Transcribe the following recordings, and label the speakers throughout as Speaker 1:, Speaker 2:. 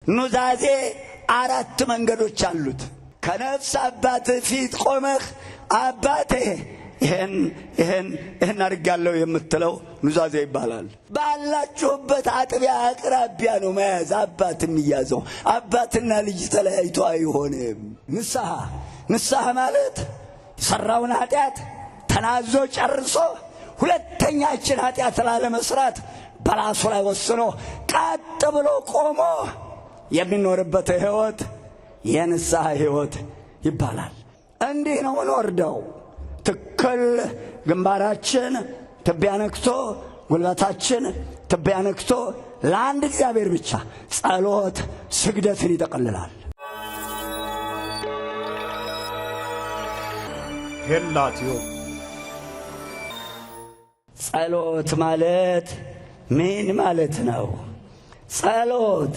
Speaker 1: ኑዛዜ አራት መንገዶች አሉት። ከነፍስ አባት ፊት ቆመህ አባቴ ይሄን አድርጋለሁ የምትለው ኑዛዜ ይባላል። ባላችሁበት አጥቢያ አቅራቢያ ነው መያዝ አባት የሚያዘው። አባትና ልጅ ተለያይቶ አይሆንም። ንስሐ ማለት የሰራውን ኃጢአት ተናዞ ጨርሶ ሁለተኛችን ኃጢአት ላለመስራት በራሱ ላይ ወስኖ ቀጥ ብሎ ቆሞ የሚኖርበት ሕይወት የንስሐ ሕይወት ይባላል። እንዲህ ነው እንወርደው። ትክክል ግንባራችን ትቢያ ነክቶ ጉልበታችን ትቢያ ነክቶ ለአንድ እግዚአብሔር ብቻ ጸሎት ስግደትን ይጠቀልላል።
Speaker 2: ሄላትዮ
Speaker 1: ጸሎት ማለት ምን ማለት ነው? ጸሎት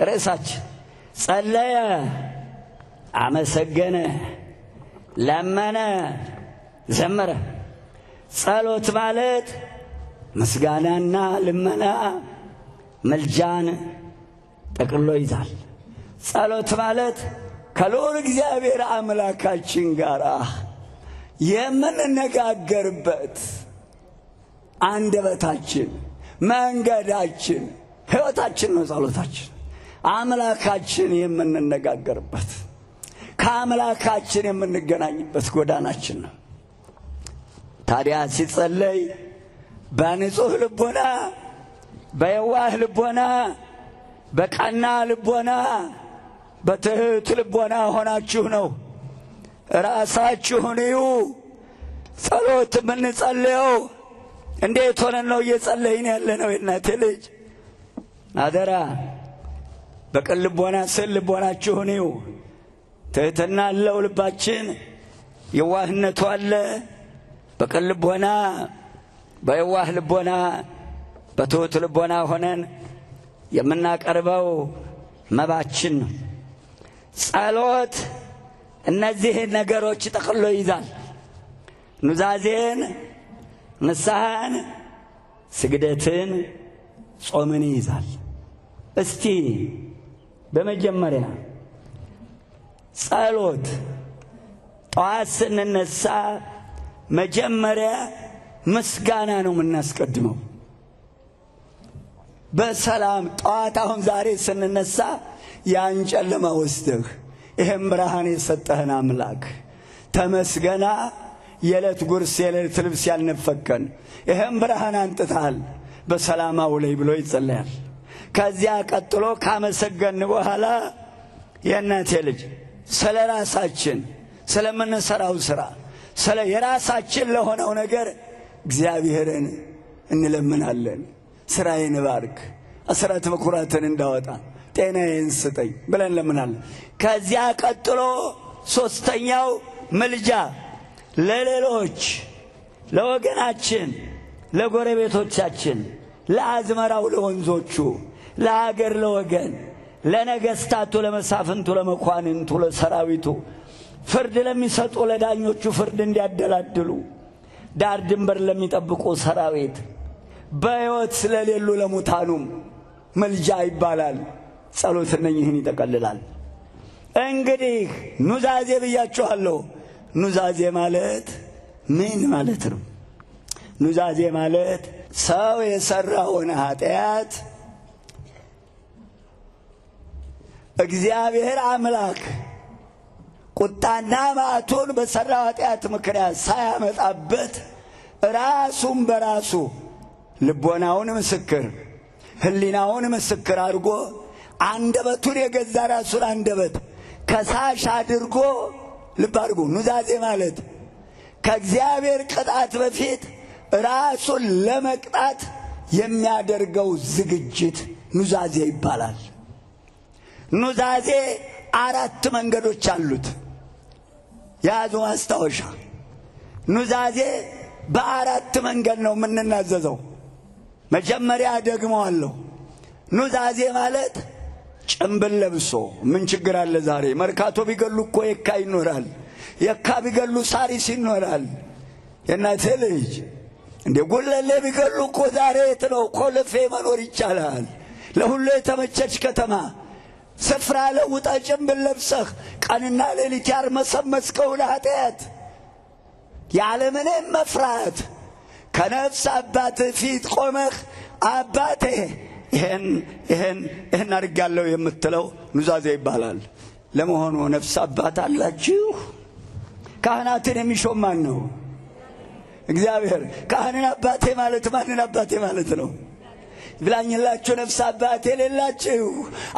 Speaker 1: ርዕሳችን ጸለየ፣ አመሰገነ፣ ለመነ፣ ዘመረ። ጸሎት ማለት ምስጋናና ልመና መልጃን ጠቅልሎ ይዛል። ጸሎት ማለት ከልዑል እግዚአብሔር አምላካችን ጋር የምንነጋገርበት አንደበታችን፣ መንገዳችን፣ ሕይወታችን ነው። ጸሎታችን አምላካችን የምንነጋገርበት ከአምላካችን የምንገናኝበት ጎዳናችን ነው። ታዲያ ሲጸለይ በንጹሕ ልቦና፣ በየዋህ ልቦና፣ በቀና ልቦና፣ በትሕት ልቦና ሆናችሁ ነው። ራሳችሁን እዩ። ጸሎት የምንጸልየው እንዴት ሆነን ነው እየጸለይን ያለ ነው? የእናቴ ልጅ አደራ በቅን ልቦና ስል ልቦናችሁን እዩ። ትሕትና አለው ልባችን፣ የዋህነቱ አለ። በቅን ልቦና፣ በየዋህ ልቦና፣ በትሑት ልቦና ሆነን የምናቀርበው መባችን ነው። ጸሎት እነዚህን ነገሮች ጠቅሎ ይዛል። ኑዛዜን፣ ንስሐን፣ ስግደትን፣ ጾምን ይዛል። እስቲ በመጀመሪያ ጸሎት ጠዋት ስንነሳ መጀመሪያ ምስጋና ነው የምናስቀድመው። በሰላም ጠዋት አሁን ዛሬ ስንነሳ ያን ጨለማ ወስደህ ይህም ብርሃን የሰጠህን አምላክ ተመስገና። የዕለት ጉርስ የዕለት ልብስ ያልነፈከን ይህም ብርሃን አንጥታል፣ በሰላም አውለኝ ብሎ ይጸለያል። ከዚያ ቀጥሎ ካመሰገን በኋላ የእናቴ ልጅ ስለ ራሳችን ስለምንሰራው ሥራ ስለ የራሳችን ለሆነው ነገር እግዚአብሔርን እንለምናለን። ሥራዬን ባርክ፣ አስራት በኩራትን እንዳወጣ ጤናዬን ስጠኝ ብለን እንለምናለን። ከዚያ ቀጥሎ ሦስተኛው ምልጃ ለሌሎች፣ ለወገናችን፣ ለጎረቤቶቻችን፣ ለአዝመራው፣ ለወንዞቹ፣ ለሀገር፣ ለወገን፣ ለነገሥታቱ፣ ለመሳፍንቱ፣ ለመኳንንቱ፣ ለሰራዊቱ፣ ፍርድ ለሚሰጡ ለዳኞቹ ፍርድ እንዲያደላድሉ፣ ዳር ድንበር ለሚጠብቁ ሰራዊት፣ በሕይወት ስለሌሉ ለሙታኑም መልጃ ይባላል። ጸሎት እነኝህን ይጠቀልላል። እንግዲህ ኑዛዜ ብያችኋለሁ። ኑዛዜ ማለት ምን ማለት ነው? ኑዛዜ ማለት ሰው የሰራውን ኃጢአት እግዚአብሔር አምላክ ቁጣና መዓቱን በሰራው ኃጢአት ምክንያት ሳያመጣበት ራሱን በራሱ ልቦናውን ምስክር፣ ሕሊናውን ምስክር አድርጎ አንደበቱን የገዛ ራሱን አንደበት ከሳሽ አድርጎ ልብ አድርጎ ኑዛዜ ማለት ከእግዚአብሔር ቅጣት በፊት ራሱን ለመቅጣት የሚያደርገው ዝግጅት ኑዛዜ ይባላል። ኑዛዜ አራት መንገዶች አሉት። ያዙ ማስታወሻ። ኑዛዜ በአራት መንገድ ነው የምንናዘዘው። መጀመሪያ ደግመዋለሁ። ኑዛዜ ማለት ጭምብል ለብሶ ምን ችግር አለ? ዛሬ መርካቶ ቢገሉ እኮ የካ ይኖራል። የካ ቢገሉ ሳሪስ ይኖራል። የእናቴ ልጅ እንደ ጉለሌ ቢገሉ እኮ ዛሬ የት ነው? ኮልፌ መኖር ይቻላል። ለሁሉ የተመቸች ከተማ ስፍራ ለውጠ ጭንብል ለብሰህ ቀንና ሌሊት ያርመሰመስከውን ኃጢአት ያለምንም መፍራት ከነፍስ አባትህ ፊት ቆመህ አባቴ ይሄን አድርጋለሁ የምትለው ኑዛዜ ይባላል። ለመሆኑ ነፍስ አባት አላችሁ? ካህናትን የሚሾም ማን ነው? እግዚአብሔር። ካህንን አባቴ ማለት ማንን አባቴ ማለት ነው? ብላኝላችሁ ነፍስ አባት የሌላችሁ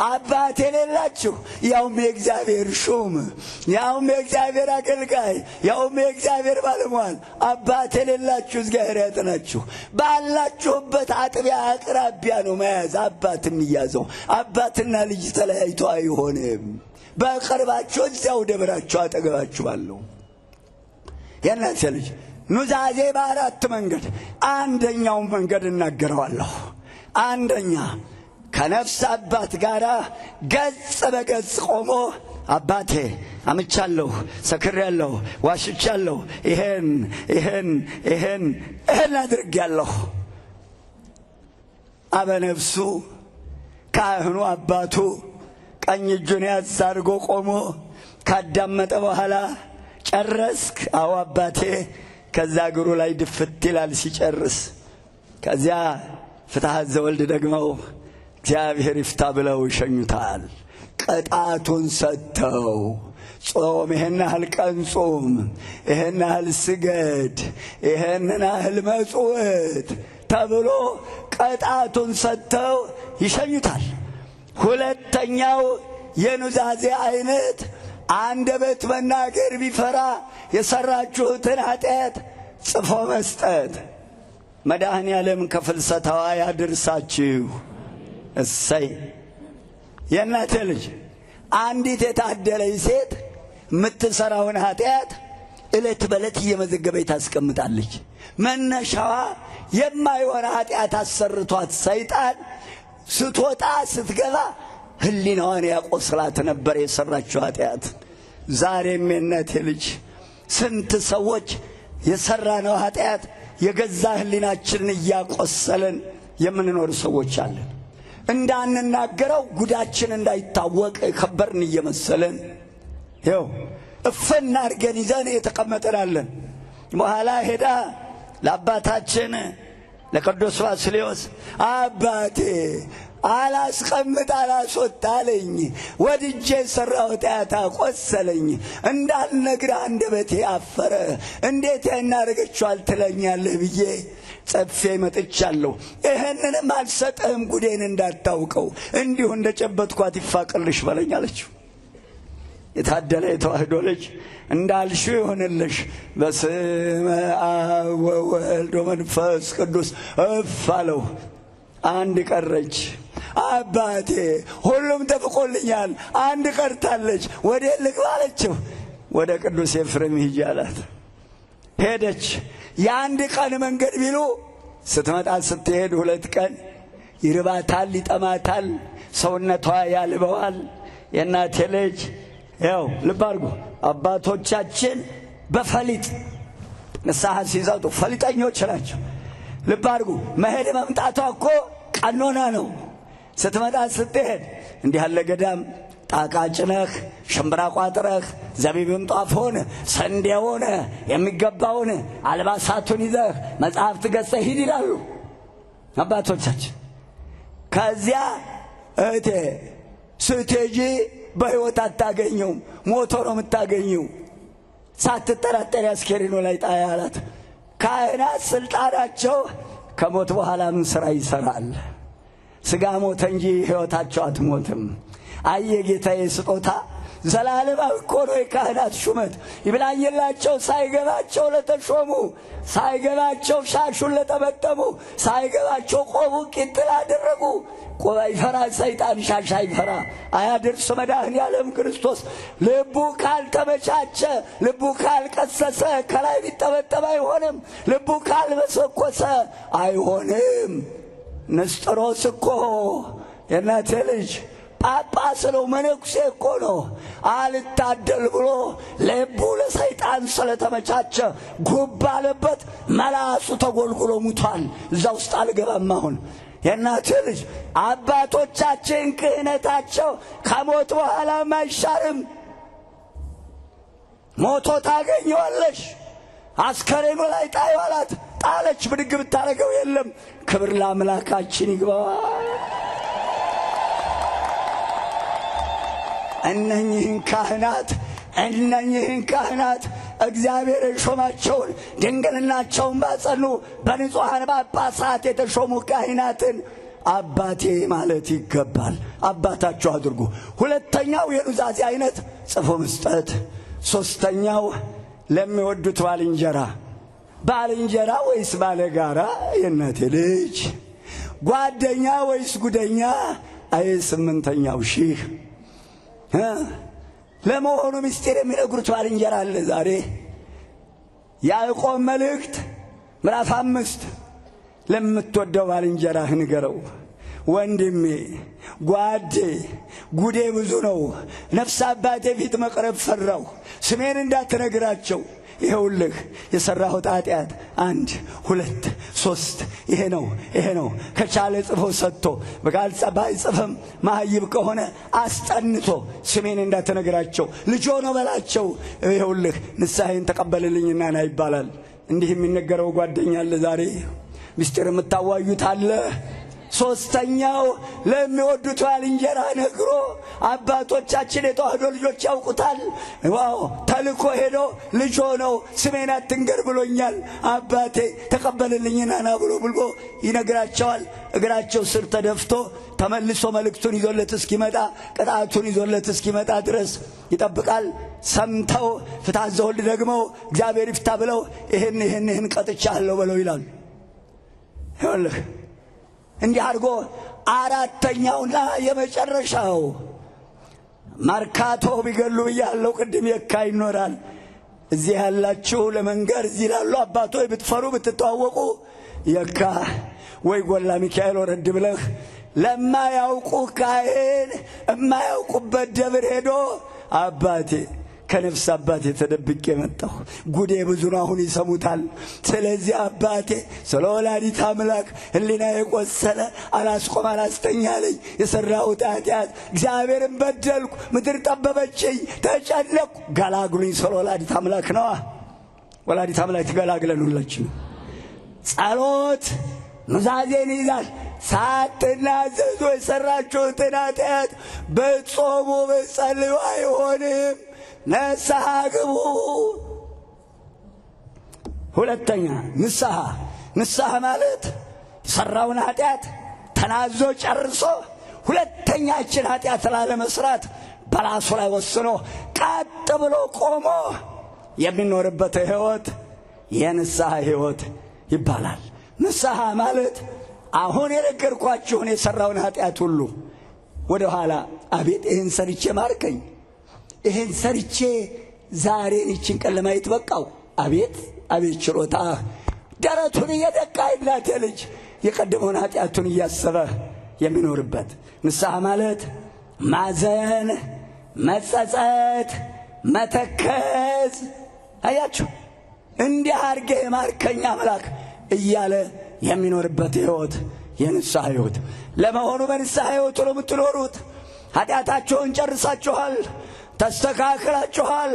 Speaker 1: አባት የሌላችሁ ያውም የእግዚአብሔር ሹም ያውም የእግዚአብሔር አገልጋይ ያውም የእግዚአብሔር ባለሟል አባት የሌላችሁ እግዚአብሔር ያጠናችሁ። ባላችሁበት አጥቢያ አቅራቢያ ነው መያዝ አባት የሚያዘው። አባትና ልጅ ተለያይቶ አይሆንም። በቅርባችሁ እዚያው ደብራችሁ አጠገባችሁ ባለው የእናንተ ልጅ ኑዛዜ በአራት መንገድ አንደኛው መንገድ እናገረዋለሁ። አንደኛ ከነፍስ አባት ጋር ገጽ በገጽ ቆሞ አባቴ አምቻለሁ፣ ሰክሬያለሁ፣ ዋሽቻለሁ፣ ይሄን አድርጌያለሁ። አበነፍሱ ካህኑ አባቱ ቀኝ እጁን ያዝ አድርጎ ቆሞ ካዳመጠ በኋላ ጨረስክ? አዎ አባቴ። ከዛ እግሩ ላይ ድፍት ይላል ሲጨርስ። ከዚያ ፍትሐት ዘወልድ ደግመው እግዚአብሔር ይፍታ ብለው ይሸኙታል። ቅጣቱን ሰጥተው ጾም ይሄን ያህል ቀን ጾም፣ ይሄን ያህል ስገድ፣ ይሄን ያህል መጽውት ተብሎ ቅጣቱን ሰጥተው ይሸኙታል። ሁለተኛው የኑዛዜ አይነት አንደበት መናገር ቢፈራ የሰራችሁትን ኃጢአት ጽፎ መስጠት። መድኃኔ ዓለም ከፍልሰታዋ ያድርሳችሁ። እሰይ። የእናቴ ልጅ አንዲት የታደለች ሴት የምትሰራውን ኃጢአት ዕለት በዕለት እየመዘገበች ታስቀምጣለች። መነሻዋ የማይሆን ኃጢአት አሰርቷት ሰይጣን ስትወጣ ስትገባ ህሊናዋን ያቆስላት ነበር የሰራችው ኃጢአት። ዛሬም የእናቴ ልጅ ስንት ሰዎች የሰራነው ኃጢአት የገዛ ህሊናችንን እያቆሰለን የምንኖር ሰዎች አለን። እንዳንናገረው ጉዳችን እንዳይታወቅ ከበርን እየመሰለን ይኸው እፍና አድርገን ይዘን የተቀመጠናለን። በኋላ ሄዳ ለአባታችን ለቅዱስ ባስልዮስ አባቴ አላስቀምጥ አላስወጣለኝ፣ ወድጄ የሠራሁት ኃጢአት አቆሰለኝ፣ እንዳልነግርህ አንደበቴ አፈረ፣ እንዴት ያናረገችዋል ትለኛለህ ብዬ ጽፌ መጥቻለሁ። ይህንንም አልሰጥህም ጉዴን እንዳታውቀው፣ እንዲሁ እንደጨበጥኳት ይፋቅልሽ በለኝ አለችው። የታደለ የተዋህዶ ልጅ እንዳልሽው ይሆንልሽ። በስመ አብ ወወልድ ወመንፈስ ቅዱስ እፍ አለው። አንድ ቀረች። አባቴ ሁሉም ተፍቆልኛል፣ አንድ ቀርታለች፣ ወደ ልግባ አለችው። ወደ ቅዱስ ኤፍሬም ሂጂ አላት። ሄደች። የአንድ ቀን መንገድ ቢሉ ስትመጣ ስትሄድ 2 ቀን ይርባታል፣ ይጠማታል፣ ሰውነቷ ያልበዋል። የእናቴ ልጅ ያው ልብ አድርጉ። አባቶቻችን በፈሊጥ ንስሐ ሲዘጡ ፈሊጠኞች ናቸው። ልብ አድርጉ። መሄድ መምጣቷ እኮ ቀኖና ነው። ስትመጣ ስትሄድ እንዲህ ያለ ገዳም ጣቃ ጭነህ ሽምብራ ቋጥረህ ዘቢብም ጧፎን ሰንዴውን የሚገባውን አልባሳቱን ይዘህ መጽሐፍት ገዝተህ ሂድ ይላሉ አባቶቻችን። ከዚያ እህቴ ስትሄጂ በሕይወት አታገኘውም፣ ሞቶ ነው የምታገኘው። ሳትጠራጠሪ አስከሬኑ ላይ ጣይ አላት። ካህናት ስልጣናቸው ከሞት በኋላ ምን ሥራ ይሠራል? ሥጋ ሞተ እንጂ ሕይወታቸው አትሞትም። አየ ጌታዬ ስጦታ ዘላለማዊ እኮ ነው የካህናት ሹመት። ይብላኝላቸው ሳይገባቸው ለተሾሙ፣ ሳይገባቸው ሻሹን ለጠመጠሙ፣ ሳይገባቸው ቆቡ ቂጥ ላደረጉ። ቆብ አይፈራ ሰይጣን፣ ሻሽ አይፈራ። አያድርስ መድኃኔ ዓለም ክርስቶስ። ልቡ ካልተመቻቸ፣ ልቡ ካልቀሰሰ ከላይ ቢጠመጠም አይሆንም። ልቡ ካልመሰኮሰ አይሆንም። ንስጥሮስ እኮ የእናቴ ልጅ ጳጳስ ነው፣ መነኩሴ እኮ ነው። አልታደል ብሎ ልቡ ለሰይጣን ስለተመቻቸ ጉብ አለበት። መላሱ ተጎልጉሎ ሙቷል። እዛ ውስጥ አልገባም። አሁን የእናቴ ልጅ አባቶቻችን ክህነታቸው ከሞት በኋላ አይሻርም። ሞቶ ታገኘዋለሽ። አስከሬኑ ላይ ጣዩ አላት። ጣለች። ብድግ ብታረገው የለም። ክብር ለአምላካችን ይግባው። እነኚህን ካህናት እግዚአብሔር የሾማቸውን ድንግልናቸውን ባጸኑ በንጹሐን ጳጳሳት የተሾሙ ካህናትን አባቴ ማለት ይገባል። አባታችሁ አድርጉ። ሁለተኛው የኑዛዜ አይነት ጽፎ መስጠት። ሶስተኛው ለሚወዱት ባልንጀራ ወይስ ባለጋራ? የእናቴ ልጅ ጓደኛ ወይስ ጉደኛ? ስምንተኛው ሺህ ለመሆኑ ምስጢር የሚነግሩት ባልንጀራ አለ ዛሬ? ያዕቆብ መልእክት ምዕራፍ 5 ለምትወደው ባልንጀራህ ንገረው። ወንድሜ፣ ጓዴ፣ ጉዴ ብዙ ነው። ነፍስ አባቴ ፊት መቅረብ ፈራው። ስሜን እንዳትነግራቸው። ይኸውልህ የሠራሁት ኃጢአት 1 2 3 ይሄ ነው። ከቻለ ጽፎ ሰጥቶ ባይጽፍም ማህይብ ከሆነ አስጠንቶ ስሜን እንዳትነግራቸው ልጆ ነው በላቸው። ይኸውልህ ንስሐዬን ተቀበልልኝና ና ይባላል። እንዲህ የሚነገረው ጓደኛ አለ ዛሬ። ምስጢር የምታዋዩት አለ። ሶስተኛው ለሚወዱት ባልንጀራ ነግሮ አባቶቻችን የተዋህዶ ልጆች ያውቁታል። ዋው ተልኮ ሄዶ ልጅ ሆነው ስሜን አትንገር ብሎኛል አባቴ ተቀበልልኝና ና ብሎ ይነግራቸዋል። እግራቸው ስር ተደፍቶ ተመልሶ መልእክቱን ይዞለት እስኪመጣ ቅጣቱን ይዞለት እስኪመጣ ድረስ ይጠብቃል። ሰምተው ፍትሐ ዘወልድ ደግሞ እግዚአብሔር ይፍታ ብለው ይሄን ቀጥቻለሁ ብለው ይላል። ይኸውልህ እንዲህ አድርጎ አራተኛውና የመጨረሻው መርካቶ ቢገሉ ብያለሁ ቅድም የካ ይኖራል። እዚህ ያላችሁ ለመንገር እዚህ ላሉ አባቶች ብትፈሩ ብትተዋወቁ የካ ወይ ጎላ ሚካኤል ወረድ ብለህ ለማያውቁ ካህን የማያውቁበት ደብር ሄዶ አባቴ ከነፍስ አባቴ ተደብቄ መጣሁ፣ ጉዴ ብዙ ነው፣ አሁን ይሰሙታል። ስለዚህ አባቴ ስለ ወላዲተ አምላክ ሕሊና የቆሰለ አላስቆም አላስተኛለኝ የሠራሁት ኃጢአት እግዚአብሔርን በደልኩ፣ ምድር ጠበበችኝ፣ ተጨነቅኩ፣ ገላግሉኝ። ስለ ወላዲተ አምላክ ነዋ። ወላዲተ አምላክ ትገላግለን ሁላችን። ጸሎት ኑዛዜን ይዛል። ሳትናዘዙ የሠራችሁትን ኃጢአት በጾሙ በጸልዩ አይሆንም። ንስሐ ግቡ። ሁለተኛ ንስሐ ማለት የሠራውን ኃጢአት ተናዞ ጨርሶ ሁለተኛችን ኃጢአት ላለመስራት በራሱ ላይ ወስኖ ቀጥ ብሎ ቆሞ የሚኖርበት ሕይወት የንስሐ ሕይወት ይባላል። ንስሐ ማለት አሁን የነገርኳችሁን የሠራውን ኃጢአት ሁሉ ወደ ኋላ አቤት ይህን ሰርቼ ማርከኝ፣ ይህን ሰርቼ ዛሬን ይችን ቀን ለማየት በቃው፣ አቤት ችሎታ፣ ደረቱን እየደቃ እናቴ ልጅ የቀደመውን ኃጢአቱን እያሰበ የሚኖርበት። ንስሐ ማለት ማዘን፣ መጸጸት፣ መተከዝ። አያችሁ እንዲህ አድርጌ ማርከኝ አምላክ እያለ የሚኖርበት ሕይወት የንስሐ ሕይወት። ለመሆኑ በንስሐ ሕይወት ነው የምትኖሩት? ኃጢአታችሁን ጨርሳችኋል፣ ተስተካክላችኋል፣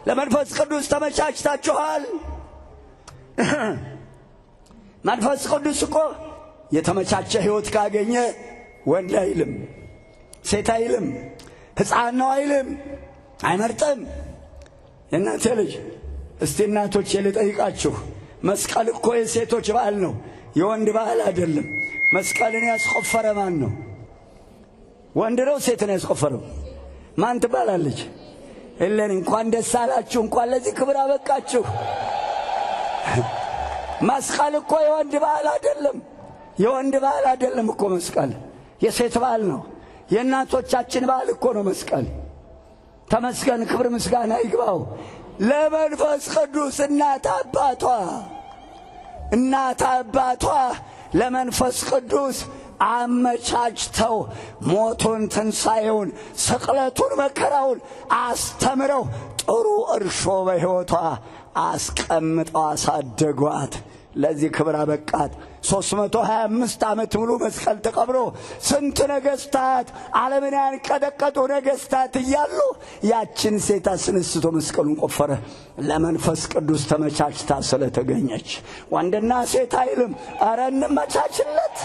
Speaker 1: ለመንፈስ ቅዱስ ተመቻችታችኋል። መንፈስ ቅዱስ እኮ የተመቻቸ ሕይወት ካገኘ ወንድ አይልም፣ ሴት አይልም፣ ሕፃን ነው አይልም፣ አይመርጥም። የእናንተ ልጅ እስቲ እናቶች ልጠይቃችሁ፣ መስቀል እኮ የሴቶች በዓል ነው፣ የወንድ በዓል አይደለም። መስቀልን ያስቆፈረ ማን ነው? ወንድ ነው ሴት ነው ያስቆፈረው? ማን ትባላለች? እለን እንኳን ደስ አላችሁ፣ እንኳን ለዚህ ክብር አበቃችሁ። መስቀል እኮ የወንድ በዓል አይደለም፣ የወንድ በዓል አይደለም እኮ መስቀል የሴት በዓል ነው። የእናቶቻችን በዓል እኮ ነው መስቀል። ተመስገን፣ ክብር ምስጋና ይግባው ለመንፈስ ቅዱስ። እናት አባቷ ለመንፈስ ቅዱስ አመቻችተው ሞቱን፣ ትንሣኤውን፣ ስቅለቱን፣ መከራውን አስተምረው ጥሩ እርሾ በሕይወቷ አስቀምጠው አሳደጓት። ለዚህ ክብር አበቃት። 325 ዓመት ሙሉ መስቀል ተቀብሮ ስንት ነገስታት ዓለምን ያንቀጠቀጡ ነገስታት እያሉ ያችን ሴት አስነስቶ መስቀሉን ቆፈረ። ለመንፈስ ቅዱስ ተመቻችታ ስለተገኘች ወንድና ሴት አይልም። ኧረ እንመቻችለት።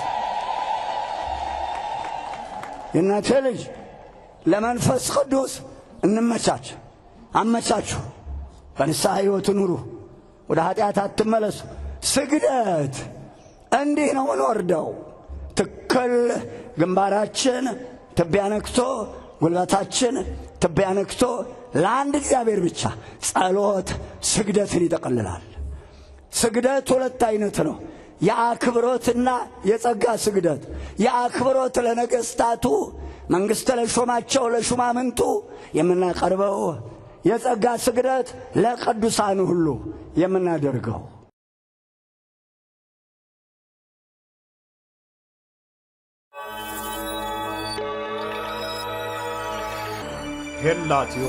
Speaker 1: የእናቴ ልጅ ለመንፈስ ቅዱስ እንመቻች። አመቻቹ። በንስሐ ሕይወት ኑሩ። ወደ ኃጢአት አትመለሱ። ስግደት እንዲህ ነው እንወርደው። ትክክል ግንባራችን ትቢያ ነክቶ ጉልበታችን ትቢያ ነክቶ ለአንድ እግዚአብሔር ብቻ ጸሎት ስግደትን ይጠቀልላል። ስግደት ሁለት አይነት ነው። የአክብሮትና የጸጋ ስግደት። የአክብሮት ለነገስታቱ መንግሥት ለሾማቸው ለሹማምንቱ የምናቀርበው፣ የጸጋ ስግደት ለቅዱሳን ሁሉ የምናደርገው።
Speaker 2: ሄላትዮ